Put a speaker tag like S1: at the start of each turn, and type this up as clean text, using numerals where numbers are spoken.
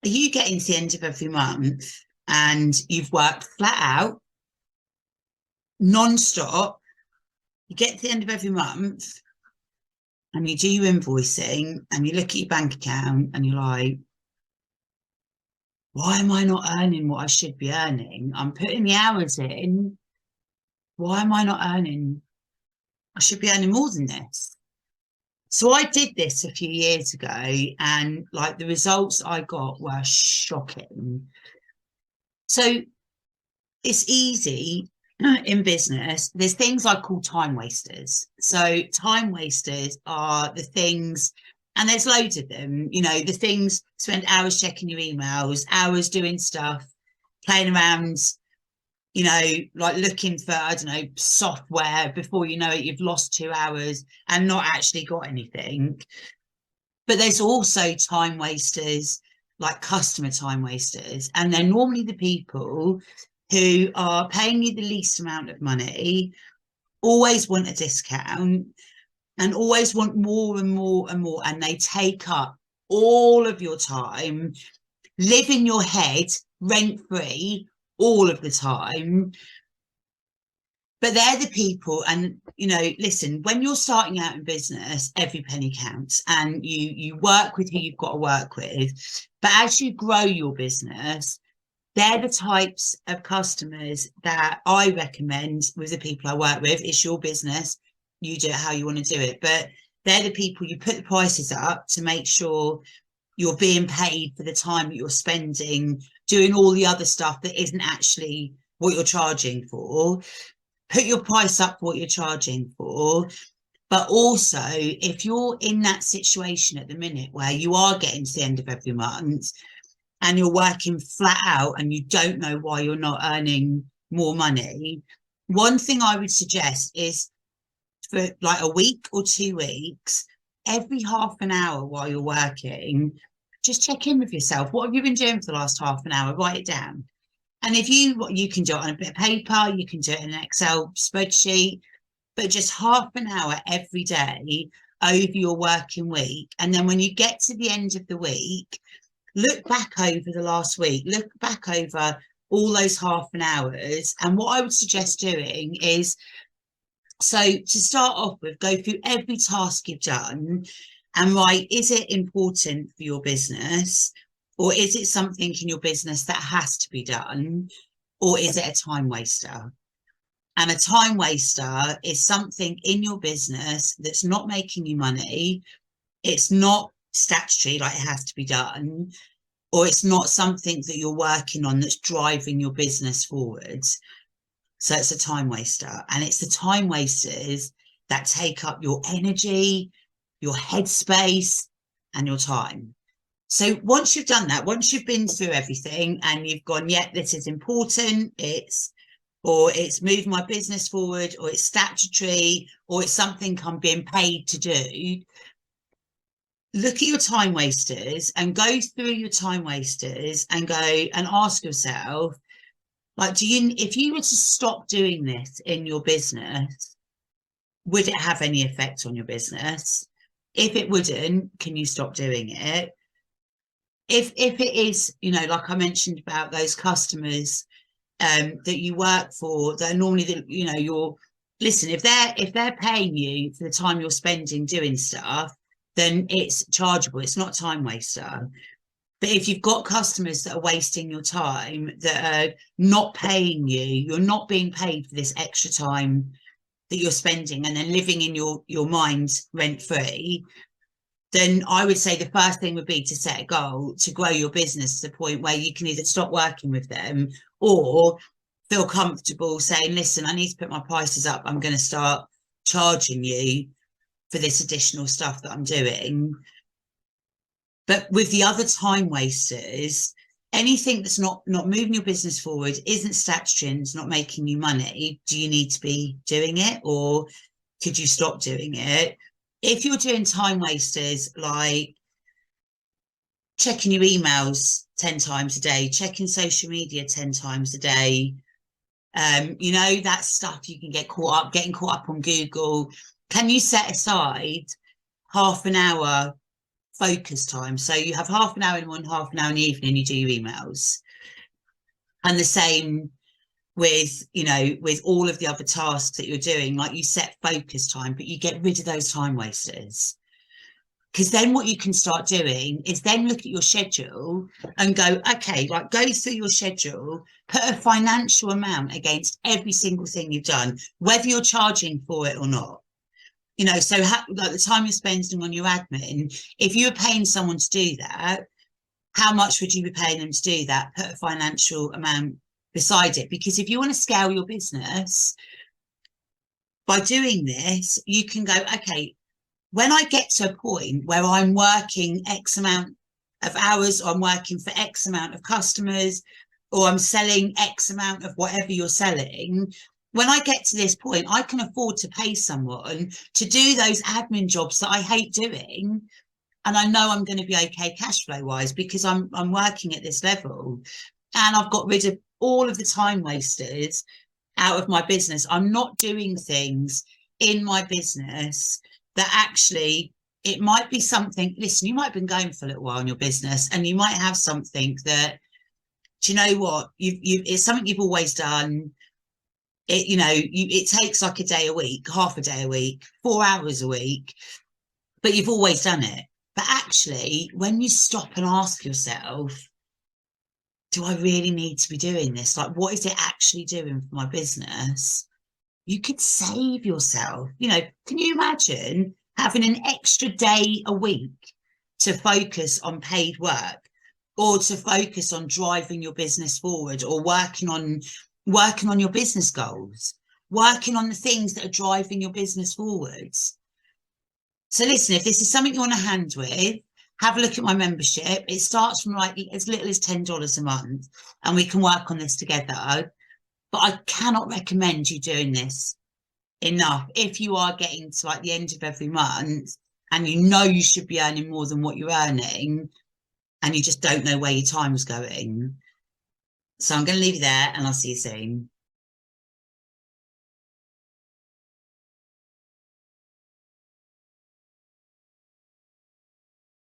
S1: Are you getting to the end of every month and you've worked flat out, non-stop? You get to the end of every month and you do your invoicing and you look at your bank account and you're like, why am I not earning what I should be earning? I'm putting the hours in. Why am I not earning? I should be earning more than this. So I did this a few years ago, and like the results I got were shocking. So it's easy in business. There's things I call time wasters. So time wasters are the things, and there's loads of them, the things, spend hours checking your emails, hours doing stuff, playing around, like looking for, I don't know, software. Before you know it, you've lost 2 hours and not actually got anything. But there's also time wasters, like customer time wasters. And they're normally the people who are paying you the least amount of money, always want a discount, and always want more and more and more. And they take up all of your time, live in your head rent free all of the time. But they're the people, and listen, when you're starting out in business, every penny counts, and you work with who you've got to work with. But as you grow your business, they're the types of customers that I recommend with the people I work with. It's your business, you do it how you want to do it, but they're the people you put the prices up to make sure you're being paid for the time that you're spending doing all the other stuff that isn't actually what you're charging for. Put your price up for what you're charging for. But also, if you're in that situation at the minute where you are getting to the end of every month and you're working flat out and you don't know why you're not earning more money, one thing I would suggest is, for like a week or 2 weeks, every half an hour while you're working, just check in with yourself. What have you been doing for the last half an hour? Write it down. And if you can do it on a bit of paper, you can do it in an Excel spreadsheet, but just half an hour every day over your working week. And then when you get to the end of the week, look back over the last week, look back over all those half an hours. And what I would suggest doing is, so to start off with, go through every task you've done and write, is it important for your business? Or is it something in your business that has to be done? Or is it a time waster? And a time waster is something in your business that's not making you money. It's not statutory, like it has to be done, or it's not something that you're working on that's driving your business forwards. So it's a time waster. And it's the time wasters that take up your energy, your headspace, and your time. So once you've done that, once you've been through everything and you've gone, yeah, this is important, it's moved my business forward, or it's statutory, or it's something I'm being paid to do, look at your time wasters and go through your time wasters and go and ask yourself, like, if you were to stop doing this in your business, would it have any effect on your business? If it wouldn't, can you stop doing it? If it is, like I mentioned about those customers that you work for, that are normally you're, listen, if they're paying you for the time you're spending doing stuff, then it's chargeable. It's not a time waster. But if you've got customers that are wasting your time, that are not paying you, you're not being paid for this extra time that you're spending and then living in your mind rent free, then I would say the first thing would be to set a goal to grow your business to the point where you can either stop working with them or feel comfortable saying, listen, I need to put my prices up. I'm going to start charging you for this additional stuff that I'm doing. But with the other time wasters, anything that's not moving your business forward, isn't statutory, and it's not making you money, do you need to be doing it, or could you stop doing it? If you're doing time wasters like checking your emails 10 times a day, checking social media 10 times a day, that stuff you can getting caught up on Google, can you set aside half an hour focus time. So you have half an hour in the morning, half an hour in the evening, you do your emails. And the same with, you know, with all of the other tasks that you're doing, like you set focus time, but you get rid of those time wasters. Because then what you can start doing is then look at your schedule and go, okay, like go through your schedule, put a financial amount against every single thing you've done, whether you're charging for it or not. You know, so like the time you're spending on your admin, if you were paying someone to do that, how much would you be paying them to do that? Put a financial amount beside it. Because if you want to scale your business, by doing this, you can go, okay, when I get to a point where I'm working X amount of hours, or I'm working for X amount of customers, or I'm selling X amount of whatever you're selling, when I get to this point, I can afford to pay someone to do those admin jobs that I hate doing. And I know I'm going to be okay cash flow wise because I'm working at this level, and I've got rid of all of the time wasters out of my business. I'm not doing things in my business that actually, it might be something, listen, you might have been going for a little while in your business and you might have something that, do you know what, it's something you've always done. It, you know, it takes like a day a week, half a day a week, 4 hours a week, but you've always done it. But actually, when you stop and ask yourself, do I really need to be doing this? Like, what is it actually doing for my business? You could save yourself. You know, can you imagine having an extra day a week to focus on paid work, or to focus on driving your business forward, or working on your business goals, working on the things that are driving your business forwards? So listen, if this is something you want a hand with, have a look at my membership. It starts from like as little as $10 a month, and we can work on this together. But I cannot recommend you doing this enough. If you are getting to like the end of every month and you know you should be earning more than what you're earning, and you just don't know where your time's going. So I'm going to leave you there, and I'll see you soon.